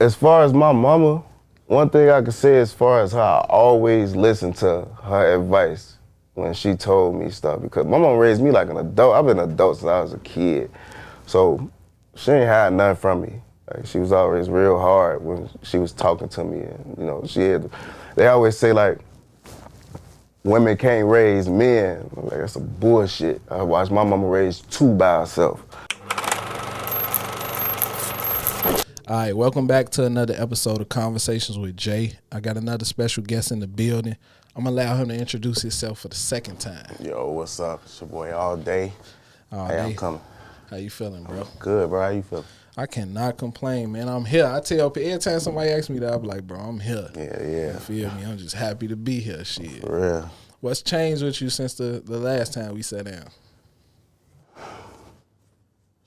As far as my mama, one thing I can say as far as how I always listen to her advice when she told me stuff, because my mama raised me like an adult. I've been an adult since I was a kid. So she ain't had nothing from me. Like, she was always real hard when she was talking to me. And, they always say, like, women can't raise men. I'm like, that's some bullshit. I watched my mama raise 2 by herself. All right, welcome back to another episode of Conversations with Jay. I got another special guest in the building. I'm going to allow him to introduce himself for the second time. Yo, what's up? It's your boy Allday. Hey, I'm coming. How you feeling, bro? I'm good, bro. How you feeling? I cannot complain, man. I'm here. I tell people, every time somebody asks me that, I'm like, bro, I'm here. Yeah. You feel me? I'm just happy to be here, shit. For real. What's changed with you since the last time we sat down?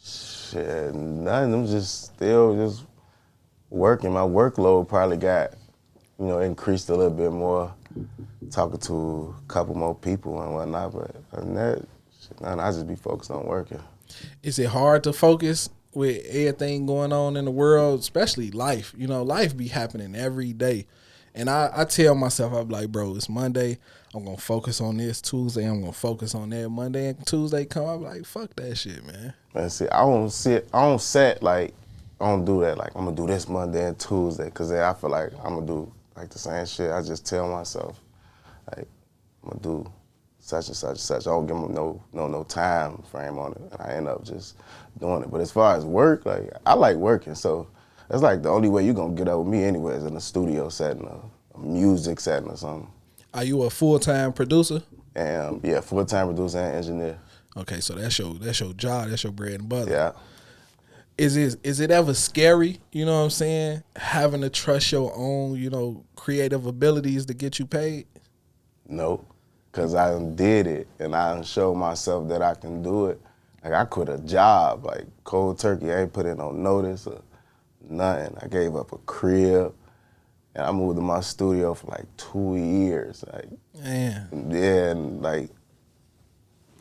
Shit, nothing. I'm still working. My workload probably got, increased a little bit more, talking to a couple more people and whatnot, but other than that, nothing. I just be focused on working. Is it hard to focus with everything going on in the world, especially life? Life be happening every day. And I tell myself, I'm like, bro, it's Monday. I'm going to focus on this. Tuesday, I'm going to focus on that. Monday and Tuesday come, I'm like, fuck that shit, man. Man, see, I don't set, like, I don't do that. Like, I'm going to do this Monday and Tuesday, because then I feel like I'm going to do, like, the same shit. I just tell myself, like, I'm going to do such and such and such. I don't give them no time frame on it. And I end up just doing it. But as far as work, like, I like working, so that's like the only way you're going to get up with me anyway is in a studio setting, a music setting or something. Are you a full-time producer? And yeah, full-time producer and engineer. Okay, so that's your job, that's your bread and butter. Yeah. Is it ever scary, you know what I'm saying, having to trust your own, creative abilities to get you paid? No, because I done did it and I done showed myself that I can do it. Like, I quit a job, like cold turkey. I ain't put in no notice or nothing. I gave up a crib. And I moved to my studio for like 2 years. Like, man. Yeah, and like,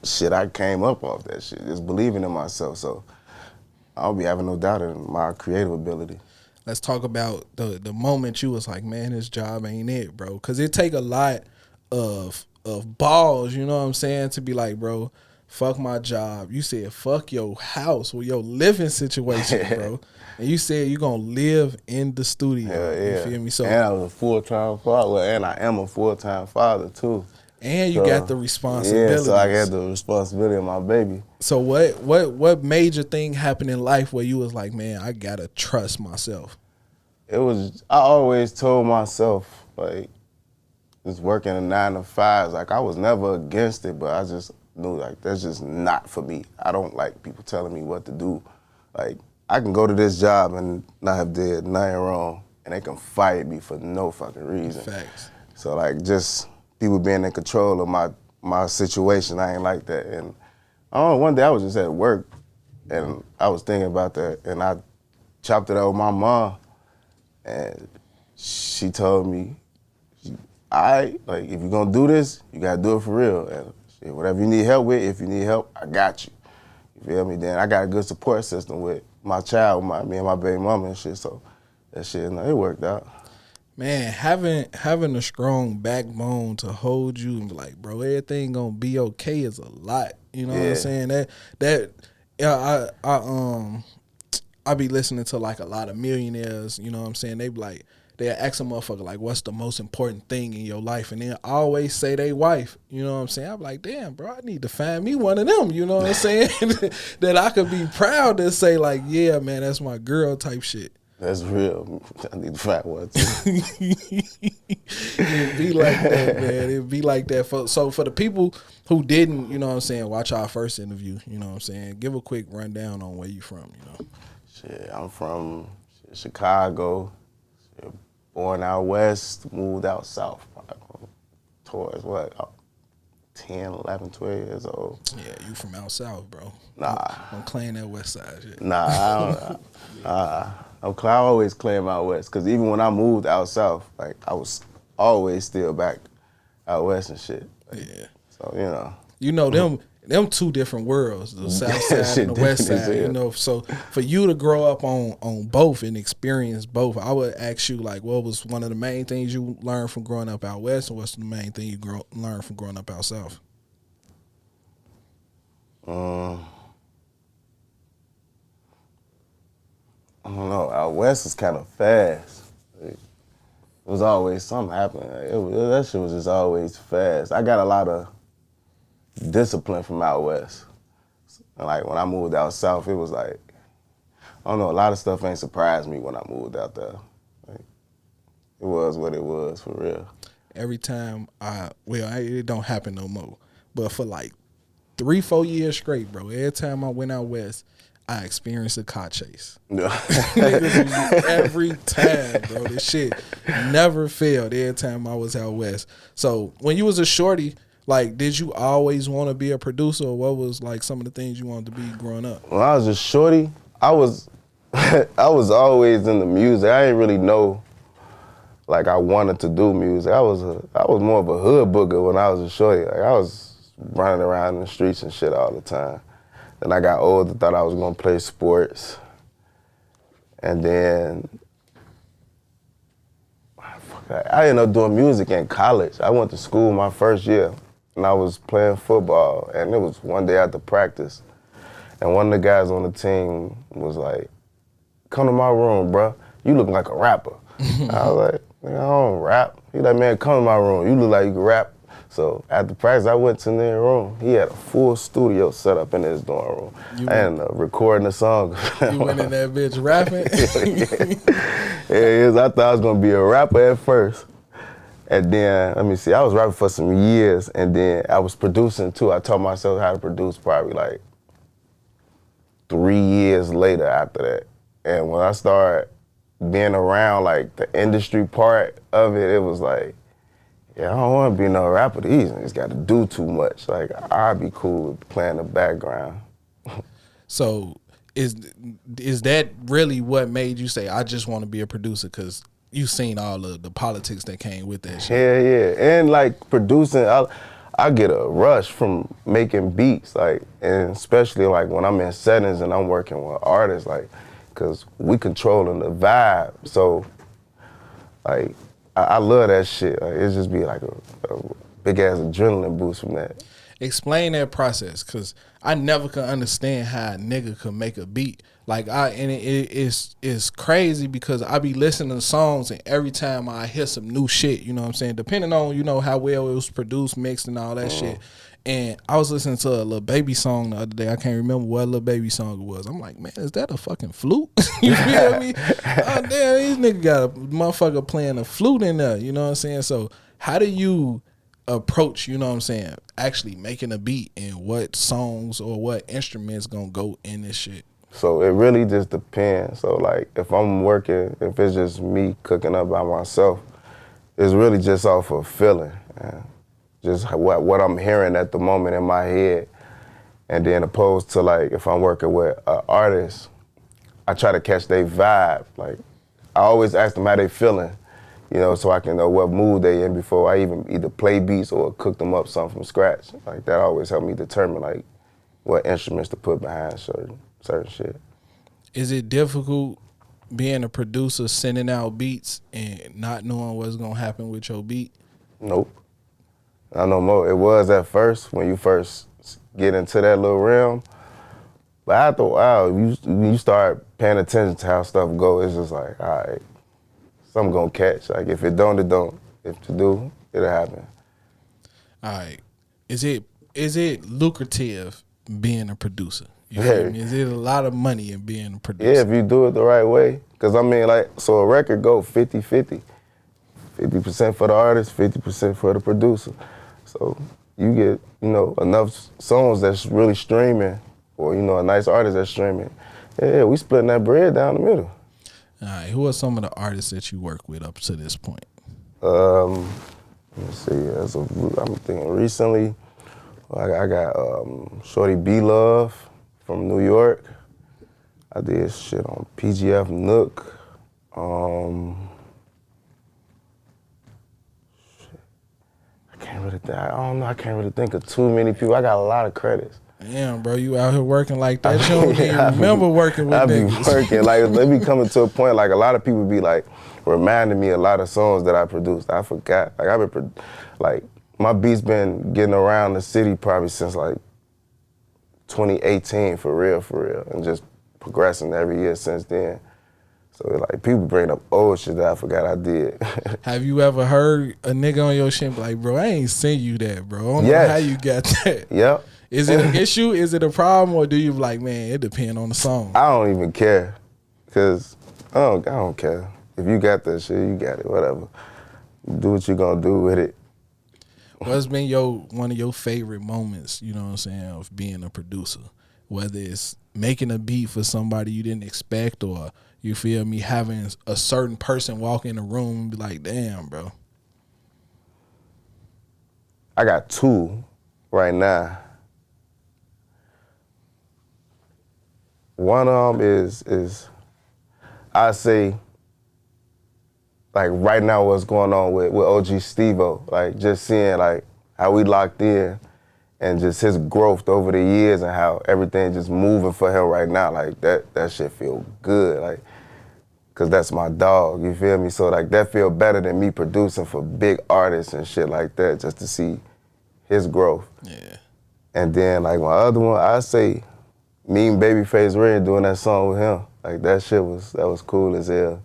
shit, I came up off that shit, just believing in myself. So I'll be having no doubt in my creative ability. Let's talk about the moment you was like, man, this job ain't it, bro. Because it take a lot of balls, you know what I'm saying, to be like, bro, fuck my job. You said fuck your house or your living situation, bro. And you said you're going to live in the studio. Hell yeah. You feel me? So, and I was a full-time father, and I am a full-time father, too. And you got the responsibility. Yeah, so I got the responsibility of my baby. So what major thing happened in life where you was like, man, I got to trust myself? I always told myself, like, just working a 9 to 5, like, I was never against it, but I just knew, like, that's just not for me. I don't like people telling me what to do. Like, I can go to this job and not have did nothing wrong, and they can fire me for no fucking reason. Facts. So, like, just people being in control of my situation, I ain't like that. And I don't know, one day I was just at work, and I was thinking about that, and I chopped it out with my mom, and she told me, all right, like, if you're gonna do this, you gotta do it for real. And shit, whatever you need help with, if you need help, I got you. You feel me? Then I got a good support system with my child, me and my baby mama and shit, so that shit, it worked out. Man, having a strong backbone to hold you and be like, bro, everything gonna be okay is a lot. You know what I'm saying? I be listening to like a lot of millionaires, you know what I'm saying? They be like, they'll ask a motherfucker, like, what's the most important thing in your life? And then always say they wife, you know what I'm saying? I'm like, damn, bro, I need to find me one of them, you know what I'm saying? That I could be proud to say, like, yeah, man, that's my girl type shit. That's real. I need to find one, too. It'd be like that, man. It'd be like that. So for the people who didn't, you know what I'm saying, watch our first interview, you know what I'm saying, give a quick rundown on where you from, you know? Shit, I'm from Chicago. Born out west, moved out south, towards 10, 11, 12 years old. Yeah, you from out south, bro. Nah. Don't claim that west side shit. Nah, I always claim out west, because even when I moved out south, like, I was always still back out west and shit. Like, yeah. So, You know, them two different worlds, the south That side shit and the west different as side, you hell. know. So for you to grow up on both and experience both, I would ask you, like, what was one of the main things you learned from growing up out west, and what's the main thing you learned from growing up out south? I don't know. Out west is kind of fast. It was always something happening. That shit was just always fast. I got a lot of discipline from out west. And like when I moved out south, it was like, I don't know, a lot of stuff ain't surprised me when I moved out there. Like, it was what it was, for real. Every time it don't happen no more, but for like 3-4 years straight, bro, every time I went out west, I experienced a car chase. Niggas, every time, bro. This shit never failed every time I was out west. So when you was a shorty, like, did you always want to be a producer, or what was like some of the things you wanted to be growing up? When I was a shorty, I was I was always in the music. I didn't really know like I wanted to do music. I was more of a hood booger when I was a shorty. Like I was running around in the streets and shit all the time. Then I got older, thought I was gonna play sports. And then I ended up doing music in college. I went to school my first year and I was playing football, and it was one day after practice. And one of the guys on the team was like, "Come to my room, bro. You look like a rapper." I was like, "I don't rap." He like, "Man, come to my room. You look like you can rap." So after practice, I went to their room. He had a full studio set up in his dorm room. I ended up recording a song. You went in that bitch rapping? Yeah, I thought I was gonna be a rapper at first. And then, let me see, I was rapping for some years, and then I was producing too. I taught myself how to produce probably like 3 years later after that. And when I started being around like the industry part of it, it was like, yeah, I don't want to be no rapper. These niggas got to do too much. Like, I'd be cool with playing the background. So is that really what made you say, I just want to be a producer? Because you seen all of the politics that came with that shit. Yeah. And like producing, I get a rush from making beats, like, and especially like when I'm in settings and I'm working with artists, like, cause we controlling the vibe. So like, I love that shit. Like, it just be like a big ass adrenaline boost from that. Explain that process, cause I never could understand how a nigga could make a beat. Like it's crazy because I be listening to songs and every time I hear some new shit, you know what I'm saying? Depending on, you know, how well it was produced, mixed, and all that shit. And I was listening to a Lil Baby song the other day. I can't remember what Lil Baby song it was. I'm like, man, is that a fucking flute? You feel me? Oh, damn, these niggas got a motherfucker playing a flute in there. You know what I'm saying? So how do you approach, you know what I'm saying, actually making a beat, and what songs or what instruments gonna go in this shit? So it really just depends. So like if I'm working, if it's just me cooking up by myself, it's really just off of feeling. Just what I'm hearing at the moment in my head. And then opposed to like if I'm working with an artist, I try to catch their vibe. Like I always ask them how they feeling, you know, so I can know what mood they in before I even either play beats or cook them up something from scratch. Like that always help me determine like what instruments to put behind certain shit. Is it difficult being a producer, sending out beats and not knowing what's gonna happen with your beat? Nope. Not no more. It was at first when you first get into that little realm. But after a while, when you start paying attention to how stuff go, it's just like, all right, something gonna catch. Like if it don't, it don't. If it do, it'll happen. All right. Is it lucrative being a producer? You feel me? Is it a lot of money in being a producer? Yeah, if you do it the right way. Because I mean, like, so a record go 50-50. 50% for the artist, 50% for the producer. So you get, you know, enough songs that's really streaming, or, you know, a nice artist that's streaming. Yeah, we splitting that bread down the middle. All right, who are some of the artists that you work with up to this point? Let me see, I'm thinking recently, I got Shorty B-Love from New York. I did shit on PGF Nook. I can't really think. I don't know. I can't really think of too many people. I got a lot of credits. Damn, bro, you out here working like that. You don't even remember working with niggas. I be working. Like, they be coming to a point, like, a lot of people be, like, reminding me a lot of songs that I produced. I forgot. Like, my beats been getting around the city probably since, like, 2018, for real, and just progressing every year since then. So, like, people bring up old shit that I forgot I did. Have you ever heard a nigga on your shit and be like, bro, I ain't send you that, bro. I don't know how you got that. Yep. Is it an issue? Is it a problem? Or do you be like, man, it depends on the song? I don't even care, because I don't care. If you got that shit, you got it, whatever. Do what you gonna do with it. What's been one of your favorite moments, you know what I'm saying, of being a producer? Whether it's making a beat for somebody you didn't expect, or, you feel me, having a certain person walk in the room and be like, damn, bro. I got two right now. One of them is I say, like, right now what's going on with OG Steve-O. Like, just seeing, like, how we locked in and just his growth over the years and how everything just moving for him right now. Like, that shit feel good. Like, because that's my dog, you feel me? So, like, that feel better than me producing for big artists and shit like that, just to see his growth. Yeah. And then, like, my other one, I say, me and Babyface Ray doing that song with him. Like, that was cool as hell.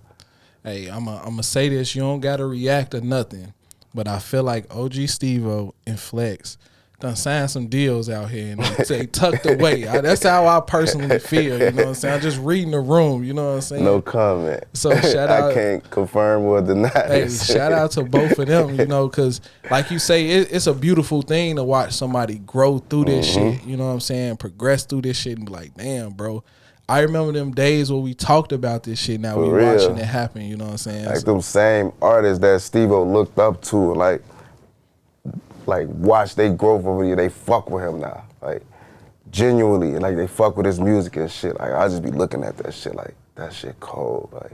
Hey, I'm gonna say this, you don't gotta react or nothing, but I feel like OG Steve-O and Flex done signed some deals out here and they tucked away. That's how I personally feel, you know what I'm saying? I'm just reading the room, you know what I'm saying? No comment. So shout out. I can't confirm or deny. Hey, shout out to both of them, you know, because like you say, it's a beautiful thing to watch somebody grow through this shit, you know what I'm saying? Progress through this shit and be like, damn, bro. I remember them days where we talked about this shit. Now we watching it happen, you know what I'm saying? Like, them same artists that Steve-O looked up to, like watch they growth over here. They fuck with him now, like, genuinely, like, they fuck with his music and shit. Like, I just be looking at that shit like, that shit cold. Like,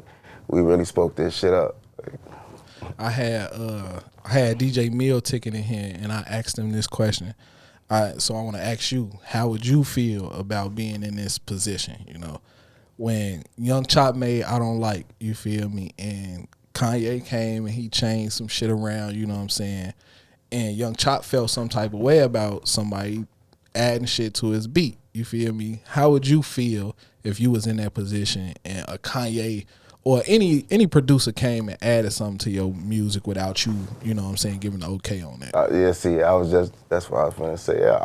we really spoke this shit up. Like, I had DJ Meal ticket in here and I asked him this question. So I want to ask you, how would you feel about being in this position, you know? When Young Chop made I Don't Like, you feel me, and Kanye came and he changed some shit around, you know what I'm saying? And Young Chop felt some type of way about somebody adding shit to his beat, you feel me? How would you feel if you was in that position and a Kanye or any producer came and added something to your music without you, you know what I'm saying, giving the okay on that? yeah, see, that's what I was gonna say. I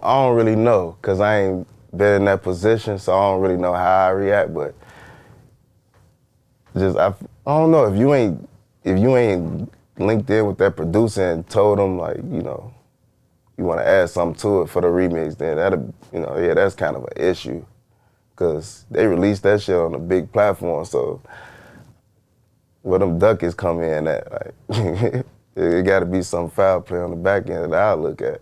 don't really know, cause I ain't been in that position, so I don't really know how I react. But just I don't know, if you ain't linked in with that producer and told him, like, you know, you want to add something to it for the remix, then that'll, you know, yeah, that's kind of an issue, cause they released that shit on a big platform, so where them duckies come in at, like, it got to be some foul play on the back end that I look at.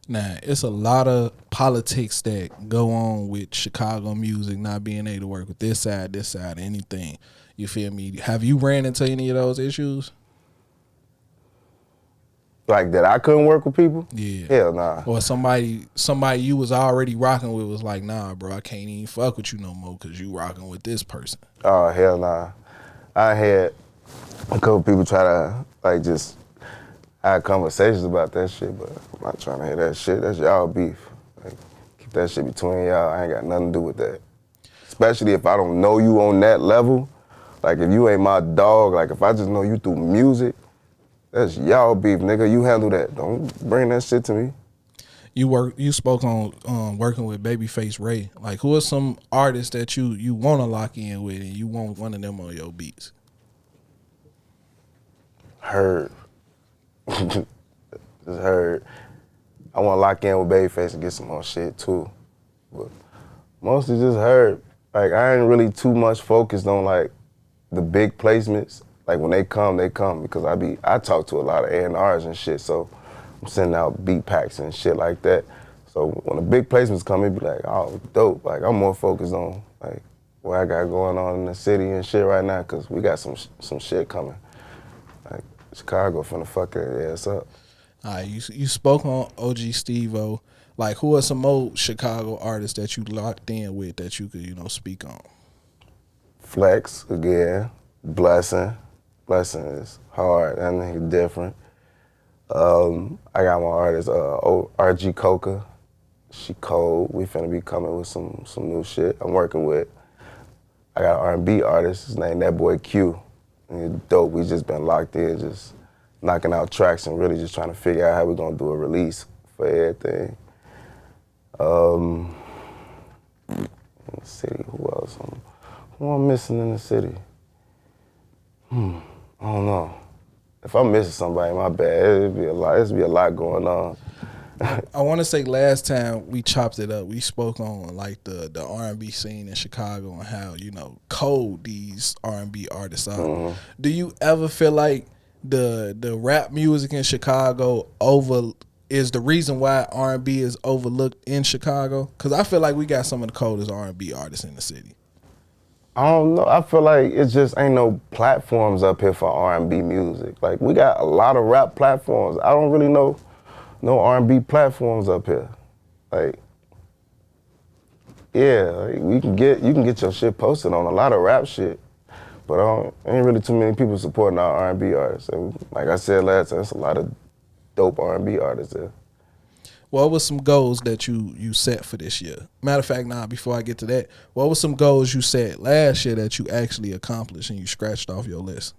Now, it's a lot of politics that go on with Chicago music not being able to work with this side, anything. You feel me? Have you ran into any of those issues? Like, that I couldn't work with people? Yeah. Hell nah. Or somebody you was already rocking with was like, nah, bro, I can't even fuck with you no more because you rocking with this person. Oh, hell nah. I had a couple people try to, like, just have conversations about that shit, but I'm not trying to hear that shit. That's y'all beef. Like, keep that shit between y'all. I ain't got nothing to do with that. Especially if I don't know you on that level. Like, if you ain't my dog, like, if I just know you through music, that's y'all beef, nigga. You handle that. Don't bring that shit to me. You spoke on working with Babyface Ray. Like, who are some artists that you want to lock in with and you want one of them on your beats? Heard. Just heard. I want to lock in with Babyface and get some more shit too. But mostly just heard. Like, I ain't really too much focused on, like, the big placements. Like, when they come because I talk to a lot of A&Rs and shit, so I'm sending out beat packs and shit like that. So when the big placements come, it be like, oh, dope. Like, I'm more focused on, like, what I got going on in the city and shit right now, because we got some shit coming. Like, Chicago finna fuck their ass up. All right, you spoke on OG Steve-O. Like, who are some old Chicago artists that you locked in with that you could, speak on? Flex again, Blessing. Blessing is hard. That nigga different. I got my artist RG Coca. She cold. We finna be coming with some new shit. I'm working with. I got an R&B artist. His name that boy Q. And he's dope. We just been locked in, just knocking out tracks and really just trying to figure out how we gonna do a release for everything. In the city, who else? Who I'm missing in the city? I don't know. If I'm missing somebody, my bad. It'd be a lot going on. I want to say last time we chopped it up, we spoke on like the R&B scene in Chicago and how cold these R&B artists are. Mm-hmm. Do you ever feel like the rap music in Chicago is the reason why R&B is overlooked in Chicago? Because I feel like we got some of the coldest R&B artists in the city. I don't know. I feel like it just ain't no platforms up here for R&B music. Like, we got a lot of rap platforms. I don't really know no R&B platforms up here. Like, yeah, like you can get your shit posted on a lot of rap shit, but ain't really too many people supporting our R&B artists. And like I said last time, there's a lot of dope R&B artists there. What were some goals that you set for this year? Matter of fact, before I get to that, what were some goals you set last year that you actually accomplished and you scratched off your list?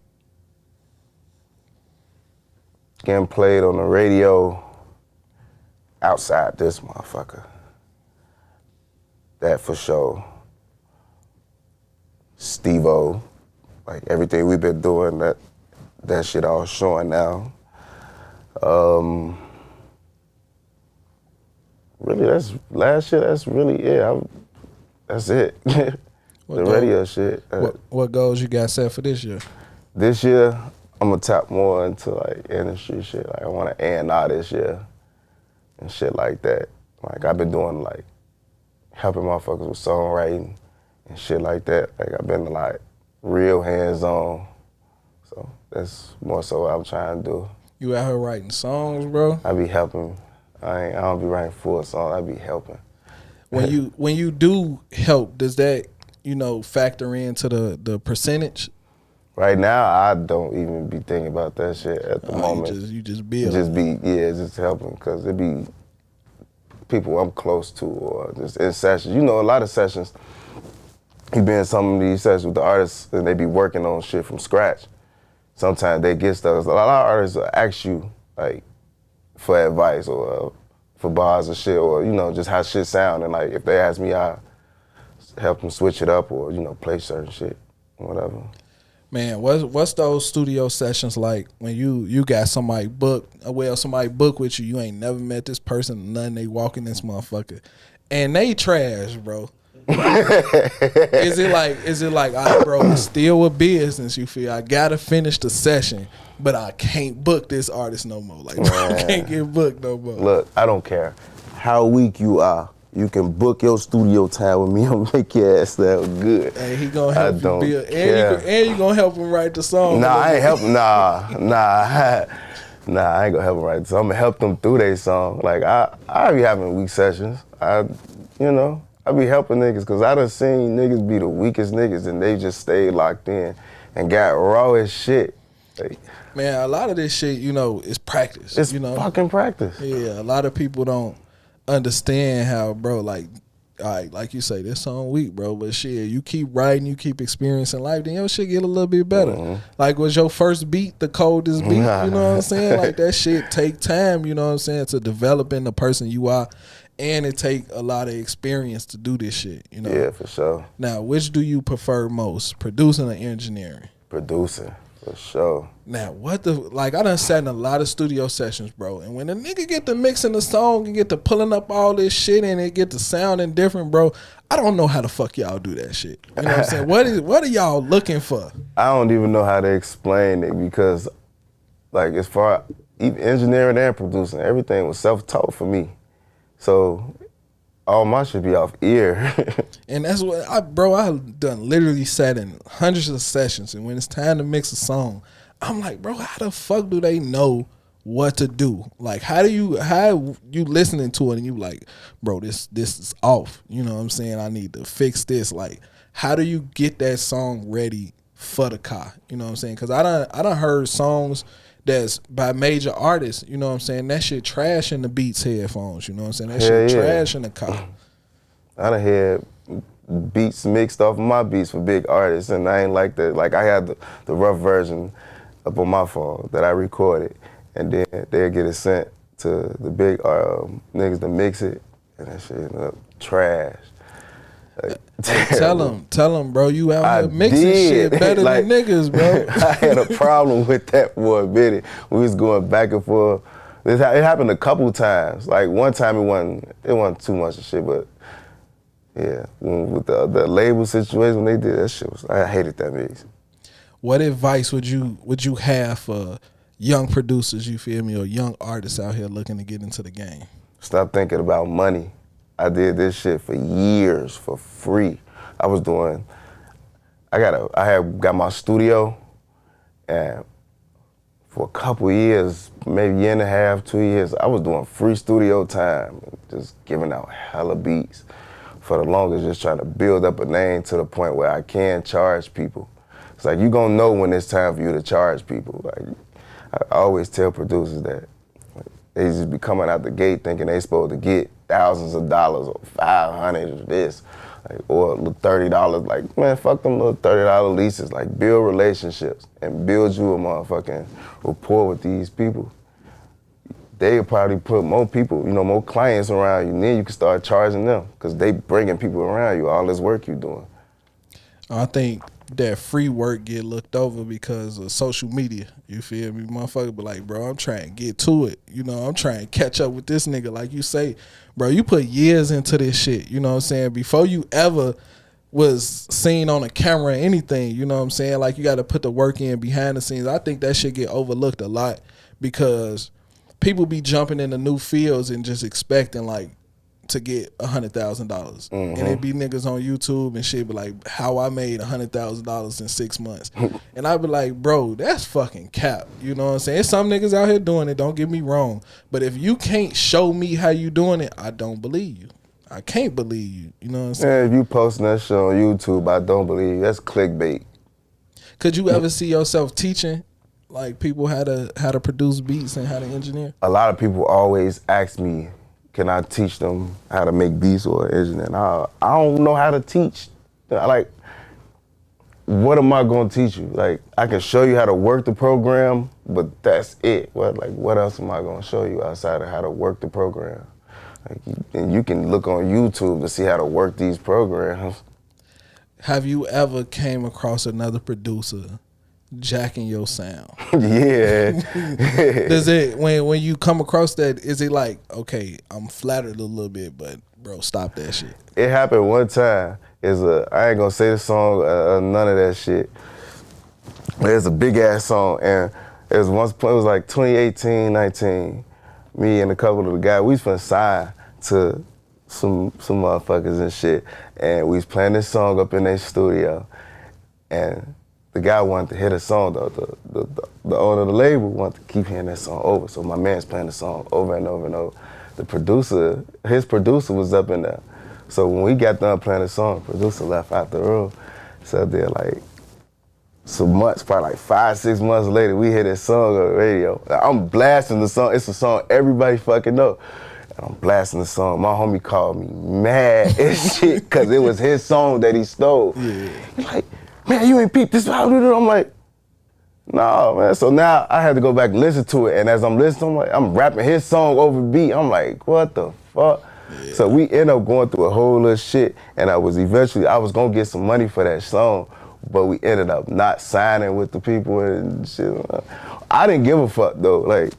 Getting played on the radio outside this motherfucker. That for sure. Steve-O, like everything we've been doing, that shit all showing now. Really, that's last year. That's really it. That's it. The radio shit. What goals you got set for this year? This year, I'm gonna tap more into like industry shit. Like I want to A&R this year and shit like that. Like I've been doing like helping motherfuckers with songwriting and shit like that. Like I've been like real hands-on. So that's more so what I'm trying to do. You out here writing songs, bro? I be helping. I don't be writing full songs. I be helping. When you do help, does that factor into the percentage? Right now, I don't even be thinking about that shit at the moment. You just build. Just helping because it be people I'm close to or just in sessions. A lot of sessions. You be in some of these sessions with the artists and they be working on shit from scratch. Sometimes they get stuff. A lot of artists will ask you like for advice or for bars or shit or just how shit sound, and like if they ask me, I help them switch it up or play certain shit, whatever. Man, what's those studio sessions like when you got somebody booked? Somebody booked with you. You ain't never met this person, nothing. They walk in this motherfucker, and they trash, bro. Is it like, all right, bro, it's still a business, you feel? I gotta finish the session, but I can't book this artist no more. Like, bro, I can't get booked no more. Look, I don't care how weak you are. You can book your studio time with me. I'm gonna make your ass sound good. And he gonna help you build. And you gonna help him write the song. Nah, I ain't helping. Nah, I ain't gonna help him write the song. I'm gonna help them through their song. Like I be having weak sessions. I be helping niggas because I done seen niggas be the weakest niggas and they just stayed locked in and got raw as shit. Like, man, a lot of this shit, is practice. It's fucking practice. Yeah, a lot of people don't understand how, bro, like you say, this song weak, bro, but shit, you keep writing, you keep experiencing life, then your shit get a little bit better. Mm-hmm. Like, was your first beat the coldest beat? You know what I'm saying? Like, that shit take time, you know what I'm saying, to develop in the person you are. And it take a lot of experience to do this shit, Yeah, for sure. Now, which do you prefer most, producing or engineering? Producing, for sure. Now, I done sat in a lot of studio sessions, bro, and when a nigga get to mixing the song and get to pulling up all this shit and it get to sounding different, bro, I don't know how the fuck y'all do that shit. You know what I'm saying? What are y'all looking for? I don't even know how to explain it because, like, as far even engineering and producing, everything was self-taught for me. So all my shit be off ear. And that's what I done literally sat in hundreds of sessions, and when it's time to mix a song, I'm like, bro, how the fuck do they know what to do. Like how you listening to it and you like, bro, this is off. You know what I'm saying? I need to fix this. Like, how do you get that song ready for the car? You know what I'm saying? Because I done heard songs that's by major artists. You know what I'm saying? That shit trash in the Beats headphones. You know what I'm saying? That shit trash in the car. I done had beats mixed off of my beats for big artists, and I ain't like that. Like I had the rough version up on my phone that I recorded, and then they'll get it sent to the big niggas to mix it, and that shit ended up trash. Like, tell them, bro, you out here mixing shit better than niggas, bro. I had a problem with that for a minute. We was going back and forth. It happened a couple times. Like one time it wasn't too much of shit, but yeah, with the label situation when they did that shit, I hated that mix. What advice would you have for young producers, you feel me, or young artists out here looking to get into the game? Stop thinking about money. I did this shit for years for free. I had got my studio, and for a couple of years, maybe a year and a half, 2 years, I was doing free studio time, just giving out hella beats for the longest, just trying to build up a name to the point where I can charge people. It's like, you gonna know when it's time for you to charge people. Like, I always tell producers that they just be coming out the gate thinking they supposed to get thousands of dollars or 500 or this, like, or $30. Like, man, fuck them little $30 leases. Like, build relationships and build you a motherfucking rapport with these people. They'll probably put more people, more clients around you, and then you can start charging them because they bringing people around you, all this work you doing. I think that free work get looked over because of social media. You feel me? Motherfucker be like, bro, I'm trying to get to it. I'm trying to catch up with this nigga. Like you say, bro, you put years into this shit. You know what I'm saying? Before you ever was seen on a camera or anything, you know what I'm saying? Like, you got to put the work in behind the scenes. I think that shit get overlooked a lot because people be jumping into new fields and just expecting like to get $100,000, and it be niggas on YouTube and shit, but like how I made $100,000 in 6 months, and I be like, bro, that's fucking cap. You know what I'm saying? There's some niggas out here doing it. Don't get me wrong, but if you can't show me how you doing it, I don't believe you. I can't believe you. You know what I'm saying? Yeah, if you posting that shit on YouTube, I don't believe you. That's clickbait. Could you ever see yourself teaching like people how to produce beats and how to engineer? A lot of people always ask me, can I teach them how to make beats or engineer? And I don't know how to teach. Like, what am I gonna teach you? Like, I can show you how to work the program, but that's it. What else am I gonna show you outside of how to work the program? Like, and you can look on YouTube to see how to work these programs. Have you ever came across another producer jacking your sound? Yeah. Does it, when you come across that, is it like, okay, I'm flattered a little bit, but bro, stop that shit? It happened one time. I ain't gonna say the song, none of that shit. But it's a big ass song, and it was like 2018, 19. Me and a couple of the guys, we was finna sign to some motherfuckers and shit, and we was playing this song up in their studio, and the guy wanted to hear the song, the owner of the label wanted to keep hearing that song over. So my man's playing the song over and over and over. His producer was up in there. So when we got done playing the song, the producer left out the room. So there like some months, probably like 5-6 months later, we hear this song on the radio. I'm blasting the song. It's a song everybody fucking know. And I'm blasting the song. My homie called me mad as shit because it was his song that he stole. Yeah. He's like, man, you ain't peeped this out. I'm like, no, man. So now I had to go back and listen to it. And as I'm listening, I'm rapping his song over beat. I'm like, what the fuck? Yeah. So we end up going through a whole little shit. And I was gonna get some money for that song, but we ended up not signing with the people and shit. I didn't give a fuck though. Like,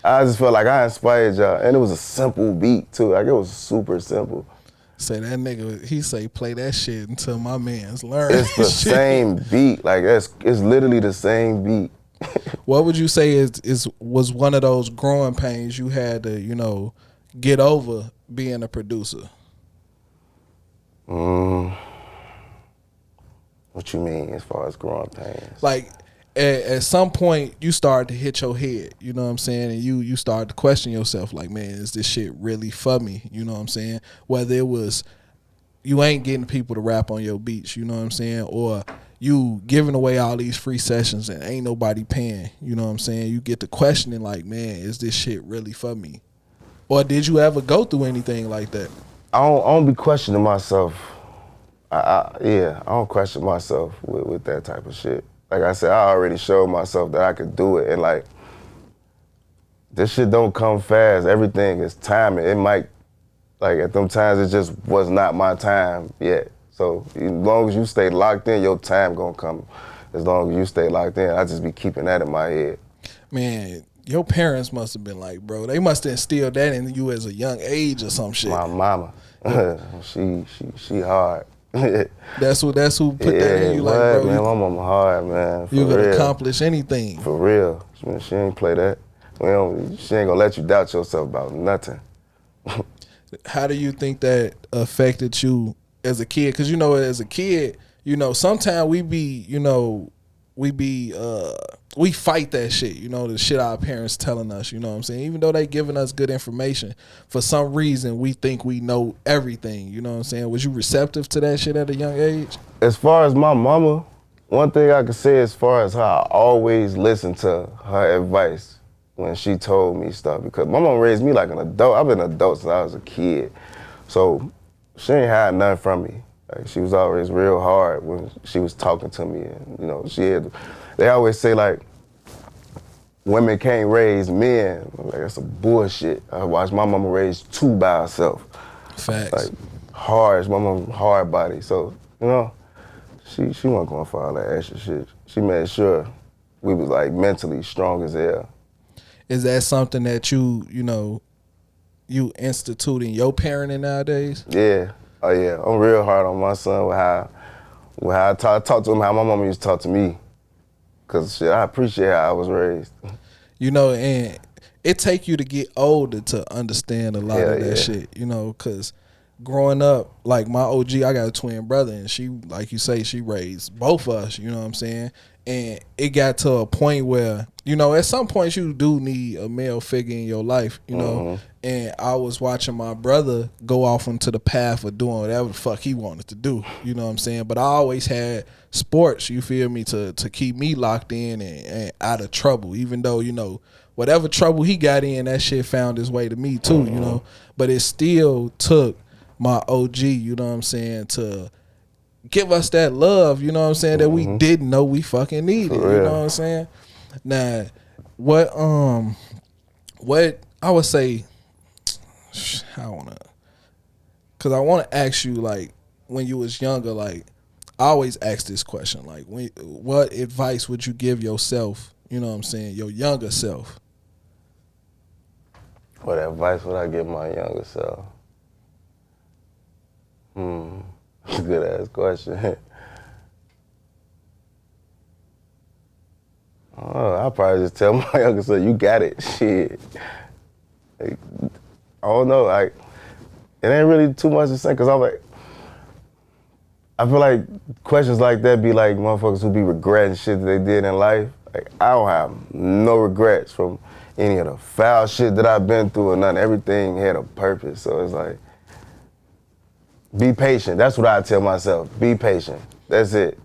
I just felt like I inspired y'all. And it was a simple beat too. Like, it was super simple. Say that nigga, he say play that shit until my man's learn. It's the same beat. Like, it's literally the same beat. What would you say was one of those growing pains you had to, get over being a producer? What you mean as far as growing pains? Like, at some point you start to hit your head, you know what I'm saying, and you start to question yourself like, man, is this shit really for me? You know what I'm saying? Whether it was you ain't getting people to rap on your beats, you know what I'm saying, or you giving away all these free sessions and ain't nobody paying, you know what I'm saying? You get to questioning like, man, is this shit really for me? Or did you ever go through anything like that? I don't be questioning myself. I don't question myself with that type of shit. Like I said, I already showed myself that I could do it, and like, this shit don't come fast. Everything is timing. It might, like at them times, it just was not my time yet. So as long as you stay locked in, your time gonna come. As long as you stay locked in, I just be keeping that in my head. Man, your parents must have been like, bro, they must have instilled that in you as a young age or some shit. My mama, she hard. That's who put that in you, like, bro, man, my mama hard, man. You could accomplish anything. For real. She ain't play that. She ain't gonna let you doubt yourself about nothing. How do you think that affected you as a kid? Because, you know, as a kid, you know, sometimes we fight that shit, you know, the shit our parents telling us, you know what I'm saying? Even though they giving us good information, for some reason we think we know everything, you know what I'm saying? Was you receptive to that shit at a young age? As far as my mama, one thing I can say as far as how I always listened to her advice when she told me stuff, because my mama raised me like an adult. I've been an adult since I was a kid. So she ain't had nothing from me. Like, she was always real hard when she was talking to me. And, you know, they always say, like, women can't raise men. Like, that's some bullshit. I watched my mama raise 2 by herself. Facts. Like, hard. My mama hard body. So, you know, she wasn't going for all that extra shit. She made sure we was, like, mentally strong as hell. Is that something that you institute in your parenting nowadays? Yeah. Oh, yeah. I'm real hard on my son with how I talk to him, how my mama used to talk to me. Because, shit, I appreciate how I was raised. You know, and it take you to get older to understand a lot of that shit, you know, because growing up, like my OG, I got a twin brother, and she, like you say, she raised both of us, you know what I'm saying? And it got to a point where, you know, at some point you do need a male figure in your life, you know? And I was watching my brother go off into the path of doing whatever the fuck he wanted to do, you know what I'm saying? But I always had sports, you feel me, to keep me locked in and out of trouble, even though, you know, whatever trouble he got in, that shit found its way to me too, you know? But it still took my OG, you know what I'm saying, to give us that love, you know what I'm saying, that we didn't know we fucking needed, you know what I'm saying? Now, what I would say, because I want to ask you, like, when you was younger, like, I always ask this question, like, what advice would you give yourself, you know what I'm saying, your younger self? What advice would I give my younger self? Good ass question. I'll probably just tell my younger self, you got it, shit. Like, I don't know, like, it ain't really too much to say, because I'm like, I feel like questions like that be like motherfuckers who be regretting shit that they did in life. Like, I don't have no regrets from any of the foul shit that I've been through or nothing. Everything had a purpose, so it's like, be patient. That's what I tell myself. Be patient. That's it.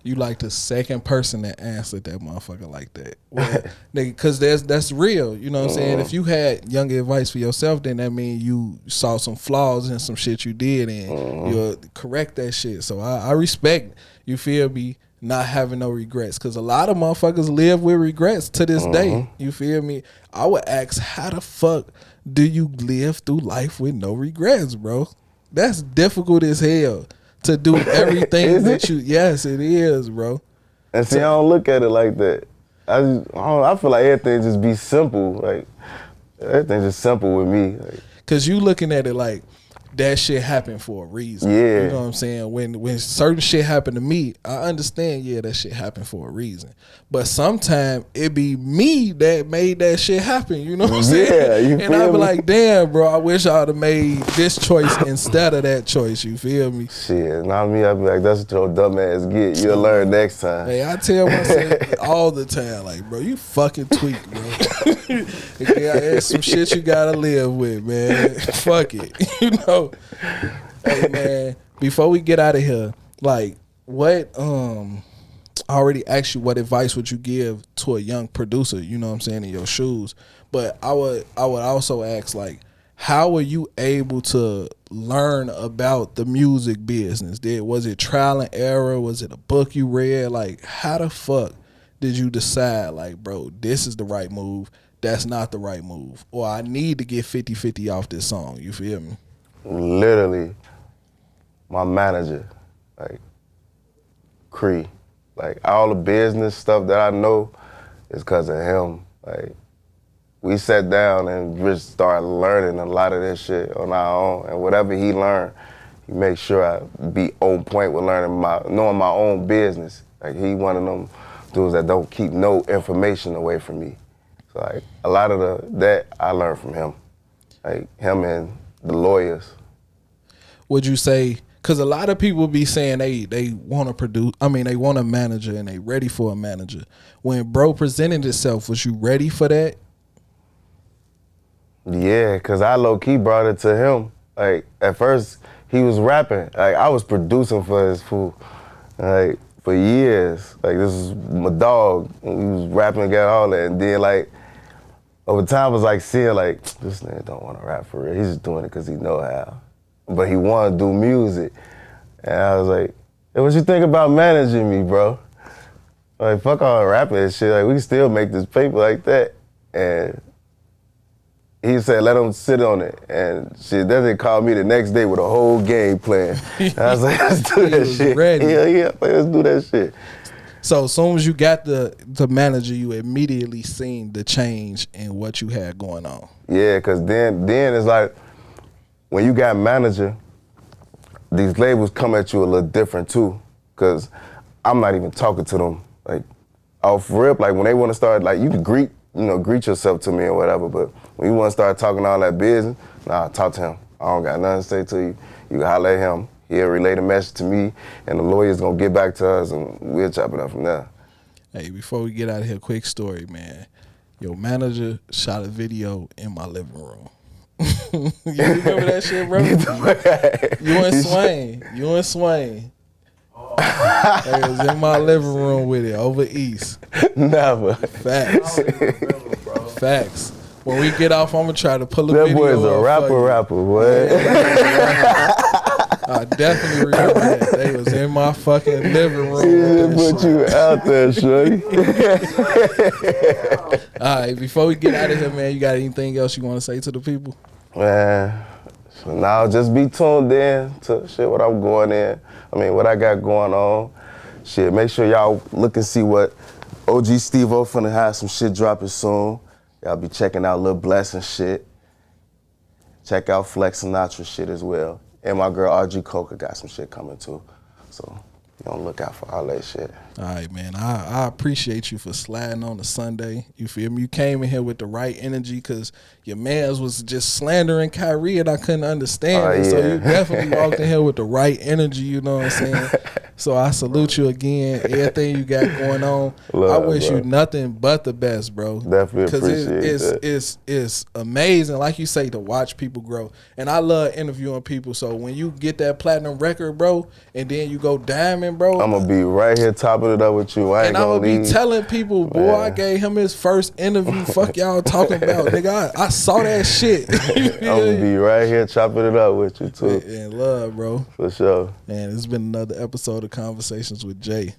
You like the second person that answered that motherfucker like that. Well, because that's real. You know what I'm saying? If you had younger advice for yourself, then that means you saw some flaws in some shit you did, and you'll correct that shit. So I respect, you feel me, not having no regrets. Because a lot of motherfuckers live with regrets to this day. You feel me? I would ask, how the fuck do you live through life with no regrets, bro? That's difficult as hell to do everything that you. Yes, it is, bro. And see, I don't look at it like that. I feel like everything just be simple. Like, everything's just simple with me. Like, Cause you looking at it like, that shit happened for a reason. Yeah. You know what I'm saying? When certain shit happen to me, I understand, yeah, that shit happened for a reason. But sometimes it be me that made that shit happen. You know what I'm saying? You and I be me? like, damn, bro, I wish I would have made this choice instead of that choice. You feel me? Shit, not me. I be like, that's what your dumb ass get. You'll learn next time. Hey, I tell myself all the time, like, bro, you fucking tweak, bro. Yeah, there's some shit you gotta live with, man. Fuck it. You know. Hey man, before we get out of here, like what I already asked you what advice would you give to a young producer, you know what I'm saying, in your shoes. But I would also ask, like, how were you able to learn about the music business? Was it trial and error? Was it a book you read? Like, how the fuck did you decide, like, bro, this is the right move, that's not the right move, or I need to get 50-50 off this song? You feel me? Literally, my manager, like, Cree. Like, all the business stuff that I know is because of him. Like, we sat down and just started learning a lot of this shit on our own. And whatever he learned, he makes sure I be on point with knowing my own business. Like, he one of them dudes that don't keep no information away from me. So, like, a lot of that I learned from him. Like, him and the lawyers. Would you say, because a lot of people be saying they want to produce, they want a manager and they ready for a manager. When bro presented himself, was you ready for that? Yeah, because I low-key brought it to him. Like, at first, he was rapping. Like, I was producing for his fool, like, for years. Like, this is my dog. And we was rapping together, all that. And then, like, over time, I was, like, seeing, like, this nigga don't want to rap for real. He's just doing it because he know how. But he want to do music. And I was like, hey, what you think about managing me, bro? Like, fuck all the rapping and shit. Like, we can still make this paper like that. And he said, let him sit on it. And shit, then they called me the next day with a whole game plan. And I was like, let's do that shit. Ready. Yeah, let's do that shit. So as soon as you got the manager, you immediately seen the change in what you had going on. Yeah, because then it's like, when you got manager, these labels come at you a little different too. Because I'm not even talking to them, like, off rip. Like, when they want to start, like, you can greet yourself to me or whatever, but when you want to start talking all that business, nah, talk to him. I don't got nothing to say to you. You can holler at him. He'll relay the message to me, and the lawyer's gonna get back to us, and we'll chop it up from there. Hey, before we get out of here, quick story, man. Your manager shot a video in my living room. You remember that shit, bro? You and Swain. They was in my living room with it over East. Never. Facts. Facts. When we get off, I'm gonna try to pull a that video. That boy's a rapper, boy. I definitely remember that. They was in my fucking living room. Yeah, put you out there, shorty. All right, before we get out of here, man, you got anything else you want to say to the people? Man, so now just be tuned in to shit what I'm going in. What I got going on. Shit, make sure y'all look and see what OG Steve-O finna have some shit dropping soon. Y'all be checking out Lil Blessing shit. Check out Flex Sinatra shit as well. And my girl RG Coca got some shit coming too. So be on the lookout for all that shit. All right, man. I appreciate you for sliding on a Sunday. You feel me? You came in here with the right energy because your mans was just slandering Kyrie and I couldn't understand it. Yeah. So you definitely walked in here with the right energy, you know what I'm saying? So I salute you again. Everything you got going on. I wish you nothing but the best, bro. Definitely appreciate it. Because it's amazing, like you say, to watch people grow. And I love interviewing people. So when you get that platinum record, bro, and then you go diamond, bro. I'm going to be right here topping it up with you. I ain't going to be telling people, boy, man, I gave him his first interview. Fuck y'all talking about. Nigga, I saw that shit. I'm going to be right here chopping it up with you, too. And love, bro. For sure. Man, it's been another episode of Conversations with Jay.